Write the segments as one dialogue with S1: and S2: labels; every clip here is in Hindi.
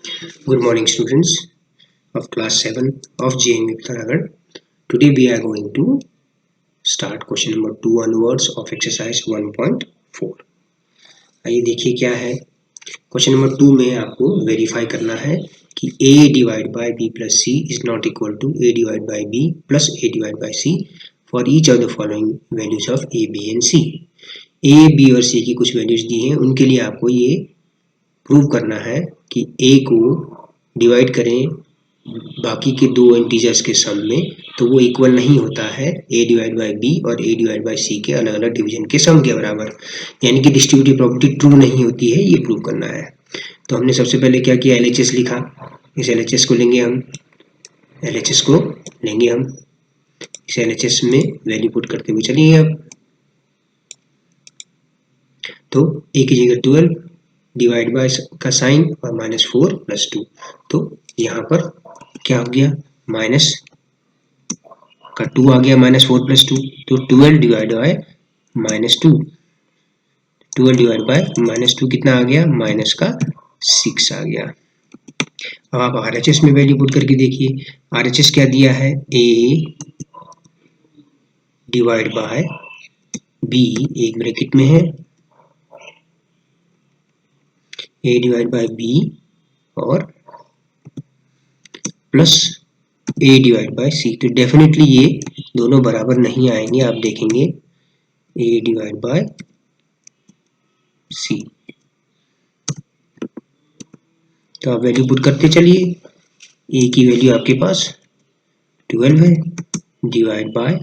S1: Good morning, students of class 7 of JMU Uttarakhand. Today we are going to start question number 2 onwards of exercise 1.4. आइए देखिए क्या है। क्वेश्चन नंबर 2 में आपको वेरीफाई करना है कि a divide by b plus c is not equal to a divide by b plus a divide by c for each of the following values of a b and c। a b और c की कुछ वैल्यूज दी हैं, उनके लिए आपको ये प्रूव करना है कि a को डिवाइड करें बाकी के दो इंटीजर्स के सम में तो वो इक्वल नहीं होता है a डिवाइड बाय b और a डिवाइड बाय c के अलग अलग डिवीजन के सम के बराबर, यानी कि डिस्ट्रीब्यूटिव प्रॉपर्टी ट्रू नहीं होती है, ये प्रूव करना है। तो हमने सबसे पहले क्या किया, LHS लिखा। इस LHS को लेंगे हम, इस LHS में वैल्यू पुट करते हुए चलिए। अब तो a की जगह 12 डिवाइड बाय का साइन और -4 प्लस 2, तो यहाँ पर क्या हो गया, माइनस का 2 आ गया, -4 प्लस 2, तो 12 डिवाइड बाय -2, 12 डिवाइड बाय -2 कितना आ गया, माइनस का 6 आ गया। अब आप RHS में वैल्यू पुट करके देखिए। RHS क्या दिया है, a डिवाइड बाय b, एक ब्रैकेट में है a डिवाइड बाय b और plus a divide by c। तो डेफिनेटली ये दोनों बराबर नहीं आएंगे, आप देखेंगे a डिवाइड बाय c। तो आप वैल्यू पुट करते चलिए। a की वैल्यू आपके पास 12 है, डिवाइड बाय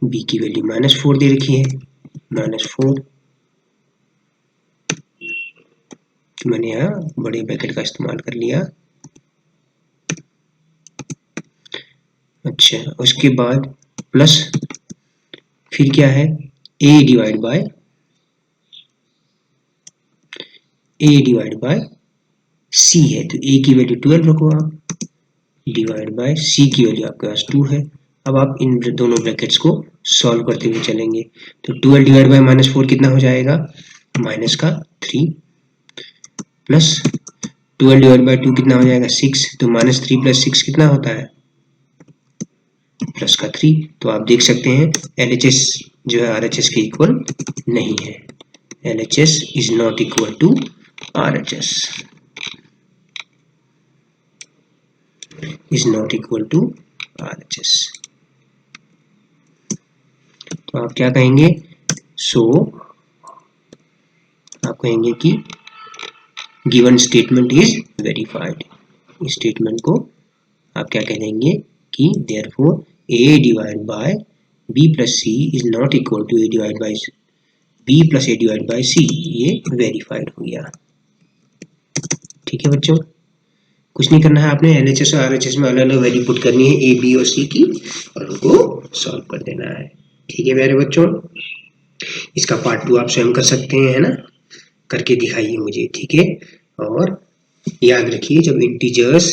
S1: b की वैल्यू -4 दे रखी है, -4। मैंने यहाँ बड़े ब्रैकेट का इस्तेमाल कर लिया। अच्छा, उसके बाद प्लस फिर क्या है, a डिवाइड बाय c है, तो a की वैल्यू 12 रखो आप, डिवाइड बाय c की वैल्यू आपके पास 2 है। अब आप इन दोनों ब्रैकेट्स को सॉल्व करते हुए चलेंगे। तो 12 डिवाइड बाय -4 कितना हो जाएगा, माइनस का 3 प्लस 12 डिवाइड बाय 2 कितना हो जाएगा, 6, तो -3 प्लस 6 कितना होता है, प्लस का 3। तो आप देख सकते हैं LHS जो है RHS के इक्वल नहीं है, LHS is not equal to RHS, is not equal to RHS। तो आप क्या कहेंगे, आप कहेंगे कि गिवन स्टेटमेंट इज वेरीफाइड। इस स्टेटमेंट को आप क्या कह देंगे कि therefore a divide by b plus c is not equal to a divide by b plus a divide by c, ये वेरीफाइड हो गया। ठीक है बच्चों, कुछ नहीं करना है, आपने LHS और RHS में अलग अलग वैल्यू पुट करनी है a b और c की और उनको सॉल्व कर देना है। ठीक है प्यारे बच्चों, इसका पार्ट 2 आप स्वयं कर सकते हैं, है ना, करके दिखाइए मुझे। ठीक है, और याद रखिए जब इंटीजर्स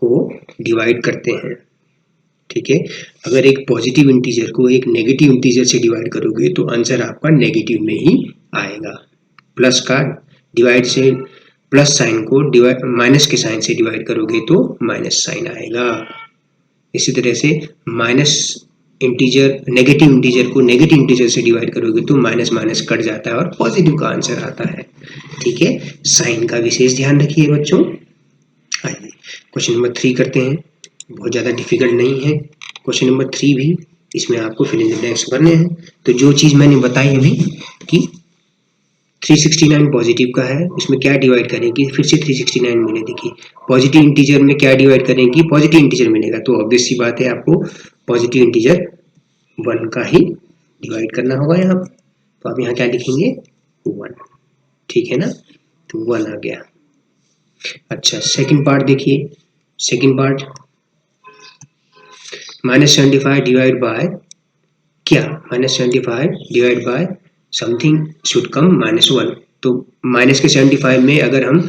S1: को डिवाइड करते हैं, ठीक है, अगर एक पॉजिटिव इंटीजर को एक नेगेटिव इंटीजर से डिवाइड करोगे तो आंसर आपका नेगेटिव में ही आएगा। प्लस का डिवाइड से प्लस साइन को डिवाइड माइनस के साइन से डिवाइड करोगे तो माइनस साइन आएगा। इसी तरह से माइनस इंटीजर नेगेटिव इंटीजर को नेगेटिव इंटीजर से डिवाइड करोगे तो माइनस माइनस कट जाता है और पॉजिटिव का आंसर आता है। ठीक है, साइन का विशेष ध्यान रखिए बच्चों। आइए क्वेश्चन नंबर 3 करते हैं, बहुत ज़्यादा डिफिकल्ट नहीं है क्वेश्चन नंबर 3 भी, इसमें आपको फिल इन द ब्लैंक्स भरने हैं। तो जो चीज़ मैंने बताई अभी कि 369 पॉजिटिव का है, इसमें क्या डिवाइड करेंगे, फिर से 369 मिले, देखिए पॉजिटिव इंटीजर में क्या डिवाइड करेंगे, पॉजिटिव इंटीजर मिलेगा, तो ऑब्वियस सी बात है आपको पॉजिटिव इंटीजर 1 का ही डिवाइड करना होगा यहाँ। तो आप यहाँ क्या लिखेंगे, 1। ठीक है ना, तो 1 आ गया। अच्छा, सेकंड पार्ट देखिए, सेकंड पार्ट -75 डिवाइड बाय क्या, -75 divide by something should come -1। तो माइनस के 75 में अगर हम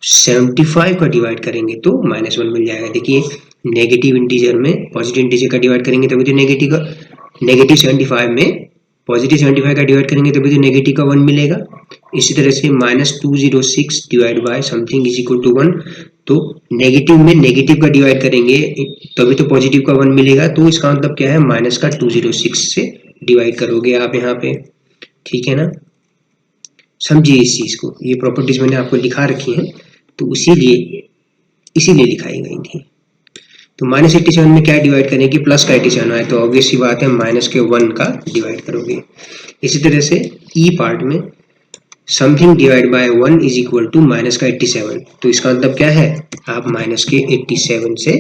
S1: 75 का डिवाइड करेंगे तो -1 मिल जाएगा। देखिए नेगेटिव इंटीजर में पॉजिटिव इंटीजर का डिवाइड करेंगे तभी तो नेगेटिव 75 में पॉजिटिव 75 का डिवाइड करेंगे तभी तो नेगेटिव का 1 मिलेगा। इसी तरह से -206 divide by something is equal to 1, तो नेगेटिव में नेगेटिव का डिवाइड करेंगे तभी तो पॉजिटिव का 1 मिलेगा, तो इसका मतलब क्या है, माइनस का 206 से डिवाइड करोगे आप यहाँ पे, ठीक है ना। समझिए इस चीज को, ये प्रॉपर्टीज मैंने आपको दिखा रखी हैं, तो इसीलिए दिखाई गई थी। तो -87 में क्या डिवाइड करेंगे, प्लस का 87 है, तो ऑब्वियस सी बात है माइनस के 1 का डिवाइड करोगे। इसी तरह से ई पार्ट में something divide by 1 is equal to minus का 87, तो इसका मतलब क्या है, आप माइनस के 87 से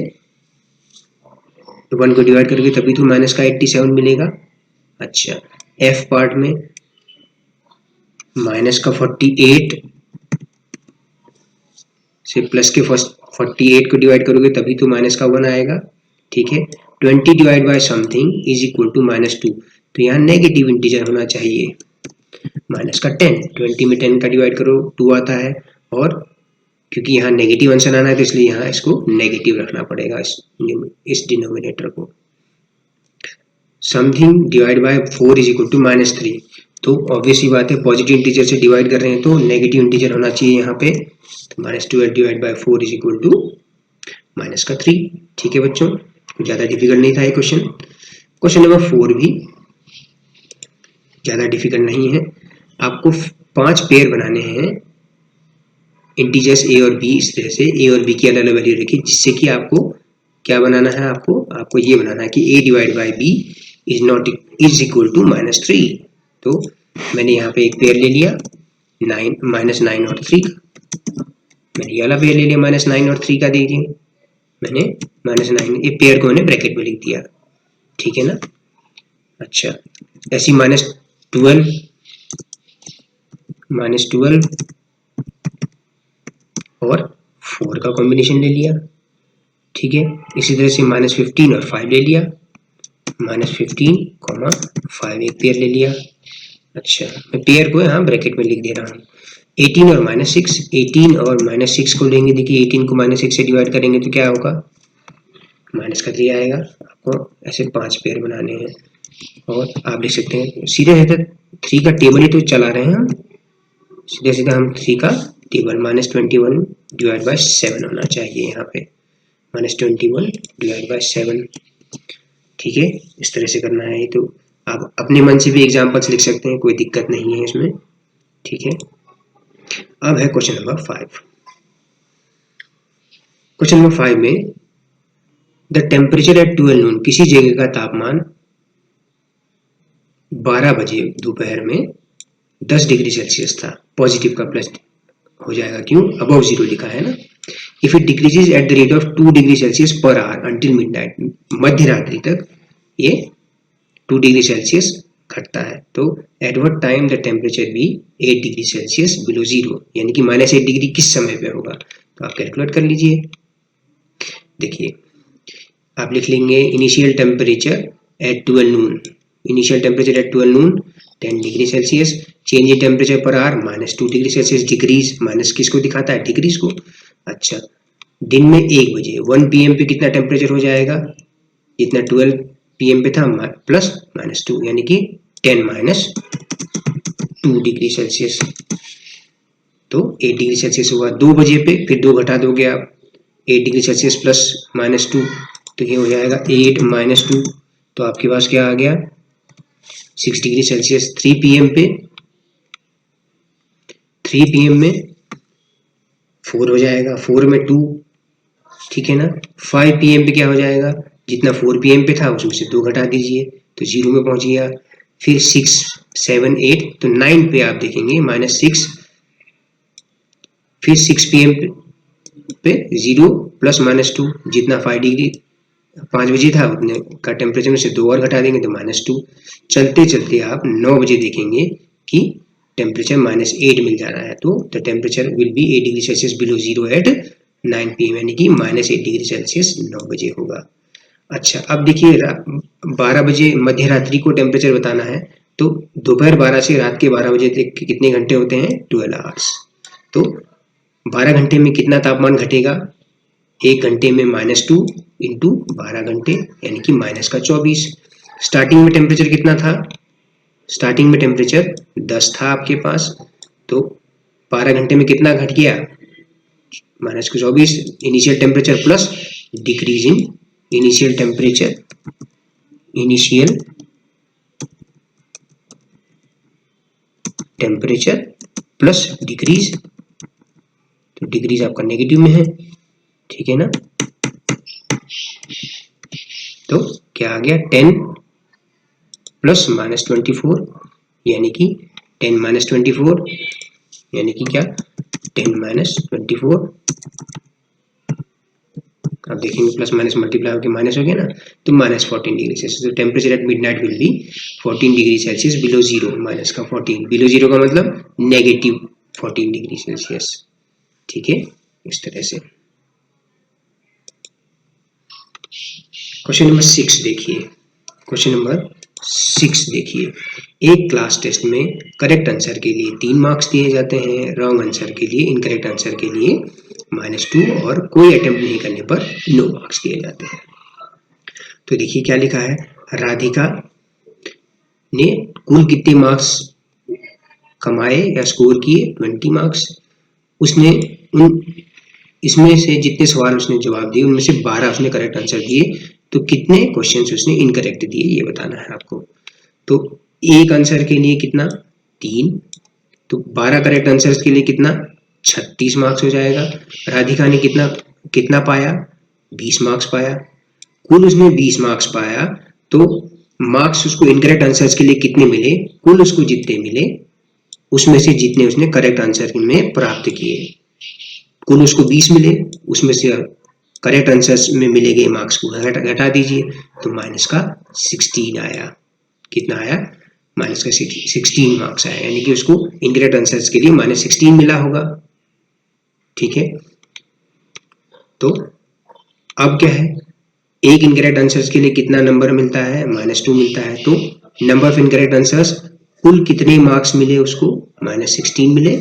S1: 1 को डिवाइड करोगे तभी तो माइनस का 87 मिलेगा। अच्छा, एफ पार्ट में माइनस का 48 से प्लस के 48 को डिवाइड करोगे तभी तो माइनस का 1 आएगा, ठीक है। 20 divide by something is equal to -2, तो यहाँ नेगेटिव इंटीजर होना चाहिए, माइनस का 10, 20 में 10 का डिवाइड करो 2 आता है, और क्योंकि यहाँ नेगेटिव आंसर आना है तो इसलिए यहाँ इसको नेगेटिव रखना पड़ेगा, इस डिनोमिनेटर को। Something divide by 4 is equal to -3, तो ऑब्वियस ही बात है पॉजिटिव इंटीजर से डिवाइड कर रहे हैं तो नेगेटिव इंटीजर होना चाहिए यहाँ पे, तो -12 divide by 4 is equal to minus का 3, ठीक है बच्चों, ज़्यादा डिफिकल्ट नहीं था ये क्वेश्चन। क्वेश्चन नंबर 4 भी ज़्यादा डिफिकल्ट नहीं है, आपको 5 पेयर बनाने हैं इंटीजर्स ए और बी, इस तरह से ए और बी की अलग अलग वैल्यू रखी, जिससे कि आपको क्या बनाना है, आपको ये बनाना है कि a divide by B is equal to -3, तो मैंने यहाँ पे एक पेयर ले लिया -9 और 3 का, मैंने ये वाला पेयर ले लिया -9 और 3 का, देखिए मैंने -9 ये पेयर को मैंने ब्रैकेट में लिख दिया, ठीक है ना। अच्छा, ऐसी -12 और 4 का कॉम्बिनेशन ले लिया, ठीक है। इसी तरह से -15 और 5 ले लिया, -15, 5 एक पेयर ले लिया। अच्छा, मैं पेयर को यहाँ ब्रैकेट में लिख दे रहा हूँ। 18 और -6, 18 और -6 को लेंगे, देखिए 18 को -6 से डिवाइड करेंगे तो क्या होगा, माइनस का 3 आएगा। आपको ऐसे 5 पेयर बनाने हैं, और आप देख सकते हैं सीधे सीधे 3 का टेबल ही तो चला रहे हैं हम, सीधे सीधे हम 3 का टेबल -21 डिवाइड बाय 7 होना चाहिए यहाँ पे, -21 डिवाइड बाय 7, ठीक है। इस तरह से करना है, तो आप अपने मन से भी एग्जाम्पल्स लिख सकते हैं, कोई दिक्कत नहीं है इसमें, ठीक है। अब है क्वेश्चन नंबर 5। क्वेश्चन नंबर 5 में द टेम्परेचर एट 12 नून, किसी जगह का तापमान 12 बजे दोपहर में 10 डिग्री सेल्सियस था, पॉजिटिव का प्लस हो जाएगा, क्यों, अबव 0 लिखा है ना। If it decreases at the rate of 2 degree Celsius per hour until midnight, मध्य रात्रि तक ये 2 डिग्री सेल्सियस घटता है, तो at what time the temperature be 8 degree Celsius below 0, यानी कि -8 डिग्री किस समय पे होगा, तो आप कैलकुलेट कर लीजिए। देखिए आप लिख लेंगे initial temperature at 12 Noon, initial temperature at 12 Noon 10 degree Celsius, change in temperature per hour -2 degree Celsius, degrees minus किसको दिखाता है, डिग्रीज को। अच्छा, दिन में 1 बजे 1 PM पे कितना टेम्परेचर हो जाएगा, जितना 12 PM पे था प्लस -2, यानी कि 10 - 2 डिग्री सेल्सियस, तो 8 डिग्री सेल्सियस हुआ। 2 बजे पे फिर 2 घटा दोगे आप, 8 डिग्री सेल्सियस प्लस -2, तो ये हो जाएगा 8 - 2, तो आपके पास क्या आ गया 6 डिग्री सेल्सियस। 3 PM पे 3 PM में 4 हो जाएगा, 4 में 2, ठीक है ना। 5 PM पे क्या हो जाएगा, जितना 4 PM पे था उसमें से 2 घटा दीजिए तो 0 में पहुंच गया। फिर 6, 7, 8, तो 9 पे आप देखेंगे -6, फिर 6 PM पे 0 प्लस -2, जितना 5 बजे था उतने का टेम्परेचर में से 2 और घटा देंगे तो -2। चलते चलते आप 9 बजे देखेंगे कि टेम्परेचर -8 मिल जा रहा है, तो the temperature will be 8 degree Celsius below 0 at 9 PM, यानी कि -8 डिग्री सेल्सियस 9 बजे होगा। अच्छा, अब देखिए 12 बजे मध्य रात्रि को टेम्परेचर बताना है, तो दोपहर 12 से रात के 12 बजे तक कितने घंटे होते हैं, 12 आवर्स, तो 12 घंटे में कितना तापमान घटेगा, 1 घंटे में -2 इंटू 12 घंटे, यानी कि -24। स्टार्टिंग में टेम्परेचर कितना था, स्टार्टिंग में टेम्परेचर 10 था आपके पास, तो 12 घंटे में कितना घट गया, -24। Initial temperature plus decrease in initial temperature, initial temperature plus decrease, तो डिक्रीज आपका नेगेटिव में है, ठीक है ना। तो क्या आ गया, 10 प्लस -24 यानी कि 10 - 24 यानी कि क्या, 10 - 24। अब देखेंगे प्लस माइनस मल्टीप्लाई होकर माइनस हो गया ना, तो -14 डिग्री सेल्सियस। तो temperature at midnight will be 14 degree Celsius below zero, minus का 14, बिलो जीरो का मतलब -14 डिग्री सेल्सियस, ठीक है। इस तरह से क्वेश्चन नंबर 6 देखिए, क्वेश्चन नंबर 6 देखिए, एक क्लास टेस्ट में करेक्ट आंसर के लिए 3 मार्क्स दिए जाते हैं, रॉन्ग आंसर के लिए, इनकरेक्ट आंसर के लिए -2 और कोई अटेम्प्ट नहीं करने पर 9 मार्क्स दिए जाते हैं। तो देखिए क्या लिखा है, राधिका ने कुल कितने मार्क्स कमाए या स्कोर किए, 20 मार्क्स। उसने इसमें से जितने सवाल उसने जवाब दिए उनमें से 12 उसने करेक्ट आंसर दिए, तो कितने क्वेश्चंस उसने इनकरेक्ट दिए ये बताना है आपको। तो एक आंसर के लिए कितना, 3, तो 12 करेक्ट आंसर्स के लिए कितना, 36 मार्क्स हो जाएगा। राधिका ने कितना पाया, 20 मार्क्स पाया। कुल उसने 20 मार्क्स पाया, तो मार्क्स उसको इनकरेक्ट आंसर्स के लिए कितने मिले, कुल उसको जितने मिले उसमें से जितने उसने करेक्ट आंसर में प्राप्त किए, कुल उसको 20 मिले, उसमें से करेक्ट आंसर्स में मिले गए मार्क्स को घटा दीजिए, तो माइनस का 16 आया। कितना आया, माइनस का 16 मार्क्स आया, यानी कि उसको इनकरेक्ट आंसर्स के लिए -16 मिला होगा, ठीक है। तो अब क्या है, एक इनकरेक्ट आंसर्स के लिए कितना नंबर मिलता है, -2 मिलता है। तो नंबर ऑफ इनकरेक्ट आंसर्स, कुल कितने मार्क्स मिले उसको, -16 मिले,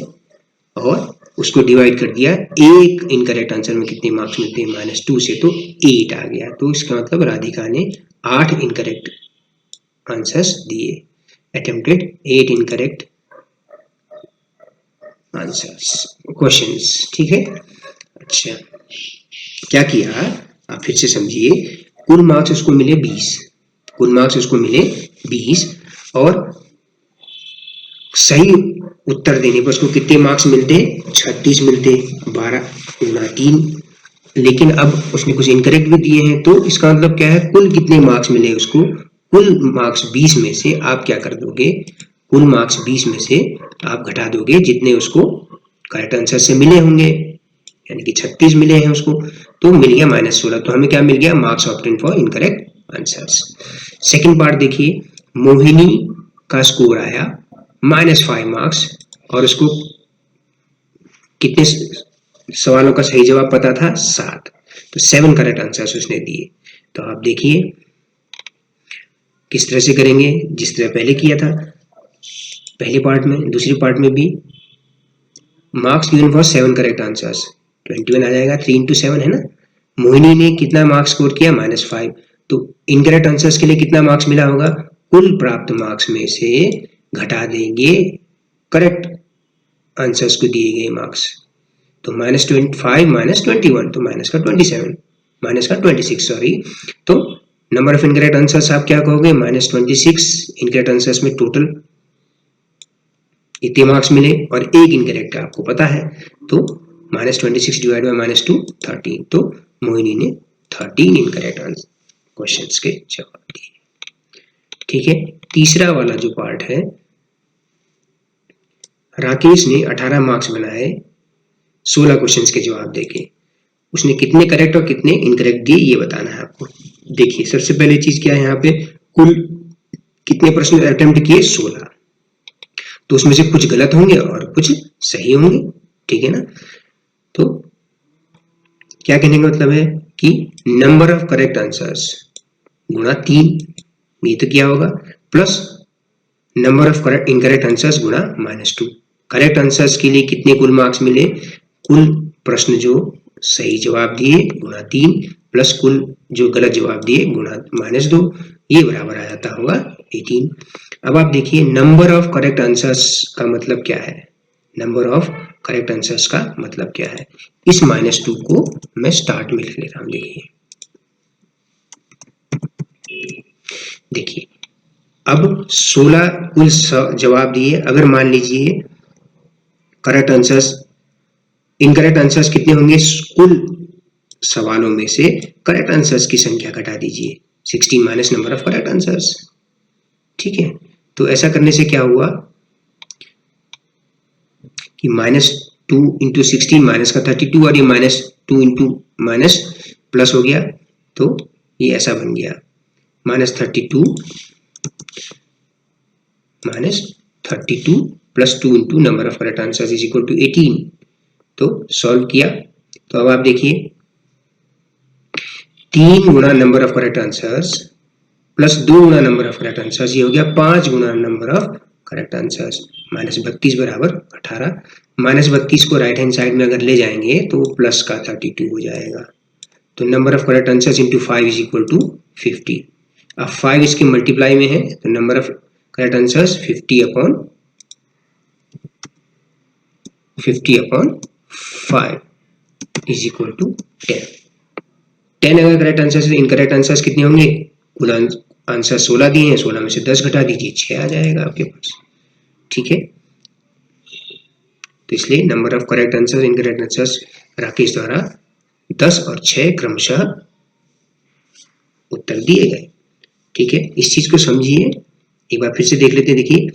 S1: और उसको डिवाइड कर दिया एक इनकरेक्ट आंसर में कितने मार्क्स मिलते हैं, -2 से, तो 8 आ गया। तो इसका मतलब राधिका ने 8 इनकरेक्ट आंसर्स दिए, अटेम्प्टेड 8 इनकरेक्ट आंसर्स क्वेश्चंस, ठीक है। अच्छा, क्या किया, आप फिर से समझिए, कुल मार्क्स उसको मिले 20, कुल मार्क्स उसको मिले 20, और सही उत्तर देने पर उसको कितने मार्क्स मिलते, 36 मिलते, 12 गुना 3। लेकिन अब उसने कुछ इनकरेक्ट भी दिए हैं, तो इसका मतलब क्या है, कुल कितने मार्क्स मिले उसको, कुल मार्क्स 20 में से आप क्या कर दोगे, कुल मार्क्स 20 में से आप घटा दोगे जितने उसको करेक्ट आंसर से मिले होंगे, यानी कि 36 मिले हैं उसको, तो मिल गया -16। तो हमें क्या मिल गया, marks obtained for incorrect answers. Second part देखिए, मोहिनी का स्कोर आया -5 मार्क्स, और उसको कितने सवालों का सही जवाब पता था, 7, तो 7 करेक्ट आंसर्स उसने दिए। तो आप देखिए किस तरह से करेंगे, जिस तरह पहले किया था पहले पार्ट में, दूसरी पार्ट में भी marks given for 7 correct answers, 21 आ जाएगा, 3 into 7 है ना। मोहिनी ने कितना मार्क्स स्कोर किया, -5, तो इनकरेक्ट आंसर्स के लिए कितना मार्क्स मिला होगा, कुल प्राप्त मार्क्स में से घटा देंगे करेक्ट आंसर्स को दिए गए मार्क्स, तो -25 - 21, तो -26 सॉरी। तो नंबर ऑफ इनकरेक्ट आंसर्स आप क्या कहोगे, -26। इनकरेक्ट आंसर्स में टोटल इतने मार्क्स मिले और एक इनकरेक्ट का आपको पता है, तो -26 डिवाइड बाय -2, 13। तो मोहिनी ने 13 इनकरेक्ट क्वेश्चंस के जवाब दिए, ठीक है। तीसरा वाला जो पार्ट है, राकेश ने 18 मार्क्स बनाए 16 क्वेश्चंस के जवाब देके, उसने कितने करेक्ट और कितने इनकरेक्ट दिए ये बताना है आपको। देखिए सबसे पहले चीज क्या है, यहाँ पे कुल कितने प्रश्न अटेम्प्ट किए, 16, तो उसमें से कुछ गलत होंगे और कुछ सही होंगे, ठीक है ना। तो क्या कहने का मतलब है कि नंबर ऑफ करेक्ट आंसर्स गुणा 3, ये तो क्या होगा, plus number of incorrect answers गुणा -2। करेक्ट आंसर्स के लिए कितने कुल मार्क्स मिले, कुल प्रश्न जो सही जवाब दिए गुणा 3, प्लस कुल जो गलत जवाब दिए गुणा -2, ये बराबर आ जाता होगा 18। अब आप देखिए नंबर ऑफ करेक्ट आंसर्स का मतलब क्या है, नंबर ऑफ करेक्ट आंसर्स का मतलब क्या है। इस -2 को मैं स्टार्ट में लिख ले रहा हूं। देखिए अब 16 कुल जवाब दिए। अगर मान लीजिए करेक्ट आंसर्स, इनकरेक्ट आंसर्स कितने होंगे, कुल सवालों में से करेक्ट आंसर्स की संख्या घटा दीजिए, 16 minus number of correct answers. ठीक है, तो ऐसा करने से क्या हुआ कि -2 इंटू 16 माइनस का 32 और ये -2 इंटू माइनस प्लस हो गया, तो ये ऐसा बन गया -32 plus 2 into number of correct answers is equal to 18। तो सॉल्व किया तो अब आप देखिए 3 गुना number of correct answers plus 2 गुना नंबर ऑफ करेक्ट आंसर्स, ये हो गया 5 गुना नंबर ऑफ करेक्ट आंसर्स। -32 बराबर 18। -32 को राइट हैंड साइड में अगर ले जाएंगे तो प्लस का 32 हो जाएगा। तो number of correct answers into 5 is equal to 50। अब 5 इसके मल्टीप्लाई में है तो number of correct answers 50 upon 5 is equal to 10। 10 अगर करेक्ट आंसर है, इनकरेक्ट आंसर्स कितने होंगे, कुल आंसर 16 दिए हैं, 16 में से 10 घटा दीजिए, 6 आ जाएगा आपके पास। ठीक है, तो इसलिए number of correct answer incorrect answers Rakesh द्वारा 10 और 6 क्रमशः उत्तर दिए गए। ठीक है, इस चीज को समझिए, एक बार फिर से देख लेते हैं। देखिए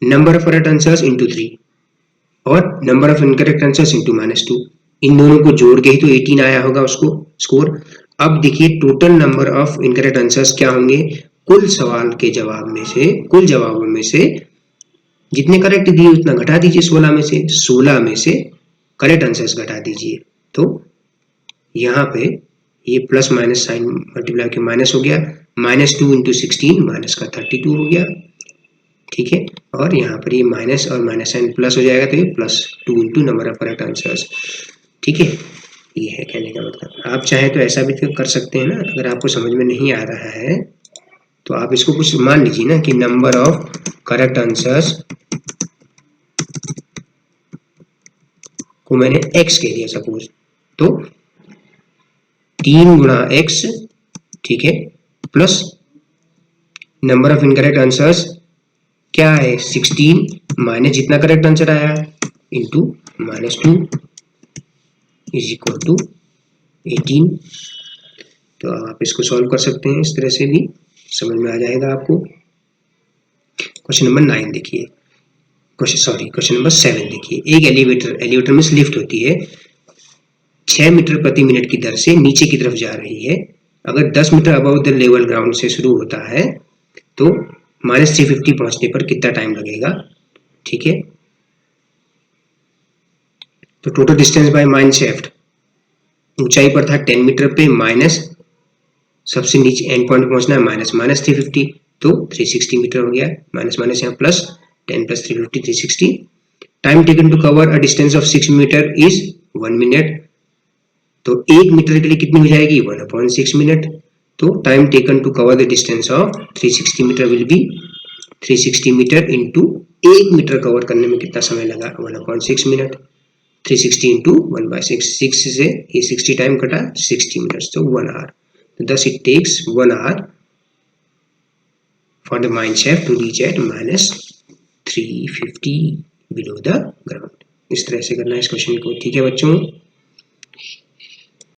S1: number of correct answers into 3 और number of incorrect answers into -2, इन दोनों को जोड़ के ही तो 18 आया होगा उसको स्कोर। अब देखिए total number of incorrect answers क्या होंगे, कुल सवाल के जवाब में से, कुल जवाबों में से जितने करेक्ट दिए उतना घटा दीजिए, 16 में से, 16 में से करेक्ट आंसर्स घटा दीजिए। तो यहाँ पे ये प्लस माइनस साइन मल्टीप्लाई के माइनस हो गया, -2 इंटू 16 माइनस का 32 हो गया। ठीक है, और यहाँ पर ये माइनस और माइनस साइन प्लस हो जाएगा तो ये +2 into number of correct answers. ठीक है, ये है कहने का मतलब। आप चाहे तो ऐसा भी तो कर सकते हैं ना, अगर आपको समझ में नहीं आ रहा है तो आप इसको कुछ मान लीजिए ना कि नंबर ऑफ करेक्ट आंसर्स को मैंने x कह दिया सपोज, तो 3 गुणा x, ठीक है, plus number of incorrect answers क्या है 16 माइनस जितना करेक्ट आंसर आया इंटू -2 इज इक्वल टू 18। तो आप इसको सॉल्व कर सकते हैं, इस तरह से भी समझ में आ जाएगा आपको। क्वेश्चन नंबर 9 देखिए, क्वेश्चन नंबर 7 देखिए। एक एलिवेटर में लिफ्ट होती है, 6 मीटर प्रति मिनट की दर से नीचे की तरफ जा रही है। अगर 10 metre above the level ground से शुरू होता है तो -350 पहुंचने पर कितना टाइम लगेगा। ठीक है, तो total distance by mine shaft, ऊंचाई पर था 10 मीटर पे, माइनस सबसे नीचे एंड पॉइंट पहुंचना है -350, तो 360 मीटर हो गया। माइनस माइनस यहाँ plus, 10 + 350 360। Time taken to cover a distance of 6 metre is 1 minute, तो 1 मीटर के लिए कितनी हो जाएगी 1/6 मिनट। तो time taken to cover the distance of 360 metre will be 360 metre into 1 metre cover करने में कितना समय लगा 1/6 मिनट। 360 इंटू 1/6, 6 से ये 60 टाइम कटा 60 मिनट्स, तो 1 आवर। तो thus it takes 1 hour for the mine shaft to reach at -350 below the ground। इस तरह से करना है इस क्वेश्चन को। ठीक है बच्चों।